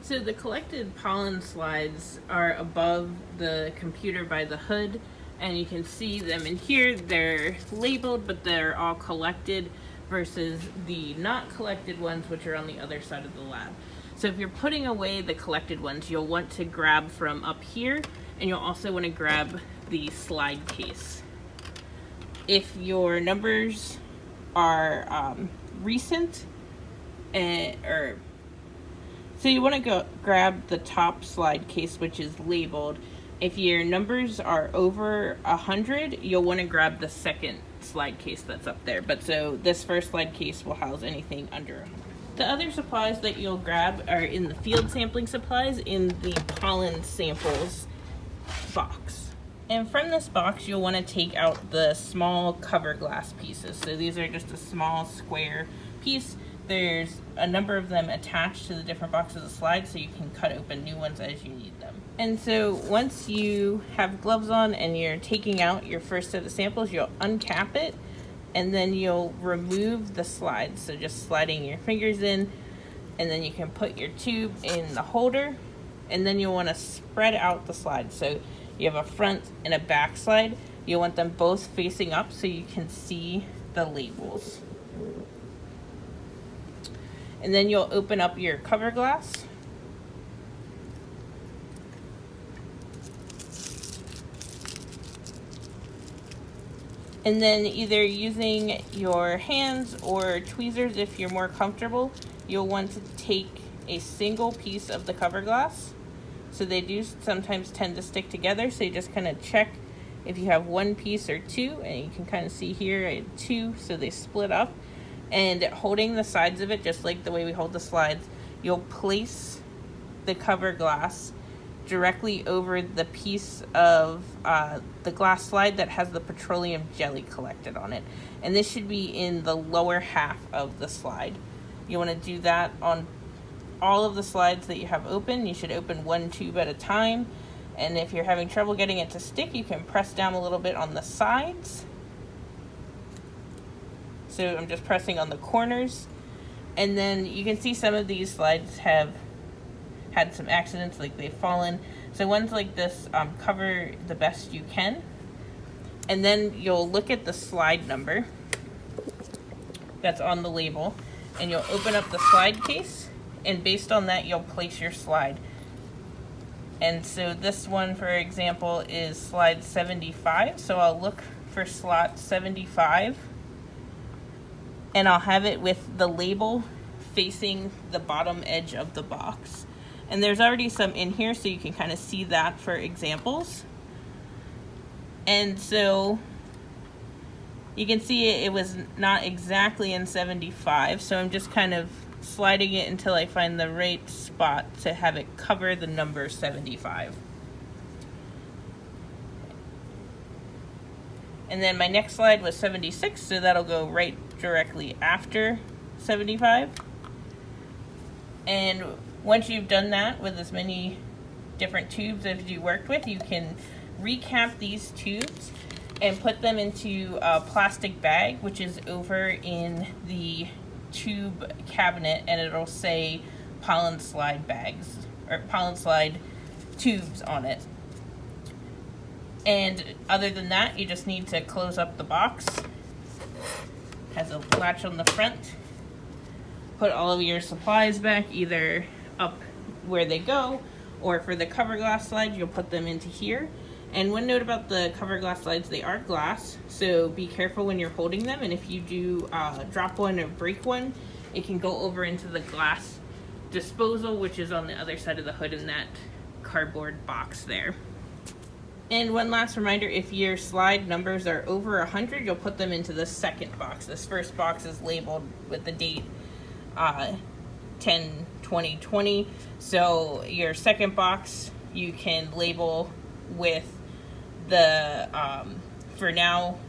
So the collected pollen slides are above the computer by the hood, and you can see them in here. They're labeled, but they're all collected versus the not collected ones, which are on the other side of the lab. So if you're putting away the collected ones, you'll want to grab from up here, and you'll also want to grab the slide case. If your numbers are recent, so you want to go grab the top slide case, which is labeled. If your numbers are over 100, you'll want to grab the second slide case that's up there. But so this first slide case will house anything under 100. The other supplies that you'll grab are in the field sampling supplies in the pollen samples box. And from this box, you'll want to take out the small cover glass pieces. So these are just a small square piece. There's a number of them attached to the different boxes of slides, so you can cut open new ones as you need them. And so once you have gloves on and you're taking out your first set of samples, you'll uncap it, and then you'll remove the slides. So just sliding your fingers in, and then you can put your tube in the holder, and then you'll want to spread out the slides. So you have a front and a back slide. You'll want them both facing up so you can see the labels. And then you'll open up your cover glass. And then either using your hands or tweezers, if you're more comfortable, you'll want to take a single piece of the cover glass. So they do sometimes tend to stick together, so you just kind of check if you have one piece or two, and you can kind of see here I had two, so they split up. And holding the sides of it, just like the way we hold the slides, you'll place the cover glass directly over the piece of the glass slide that has the petroleum jelly collected on it. And this should be in the lower half of the slide. You want to do that on all of the slides that you have open. You should open one tube at a time. And if you're having trouble getting it to stick, you can press down a little bit on the sides. So I'm just pressing on the corners, and then you can see some of these slides have had some accidents, like they've fallen. So ones like this, cover the best you can. And then you'll look at the slide number that's on the label, and you'll open up the slide case, and based on that, you'll place your slide. And so this one, for example, is slide 75. So I'll look for slot 75. And I'll have it with the label facing the bottom edge of the box. And there's already some in here, so you can kind of see that for examples. And so you can see it was not exactly in 75, so I'm just kind of sliding it until I find the right spot to have it cover the number 75. And then my next slide was 76, so that'll go right directly after 75. And once you've done that with as many different tubes as you worked with, you can recap these tubes and put them into a plastic bag, which is over in the tube cabinet, and it'll say pollen slide bags or pollen slide tubes on it. And other than that, you just need to close up the box. Has a latch on the front. Put all of your supplies back, either up where they go, or for the cover glass slides, you'll put them into here. And one note about the cover glass slides, they are glass, so be careful when you're holding them. And if you do drop one or break one, it can go over into the glass disposal, which is on the other side of the hood in that cardboard box there. And one last reminder, if your slide numbers are over 100, you'll put them into the second box. This first box is labeled with the date 10/20/20. So your second box, you can label with the, for now,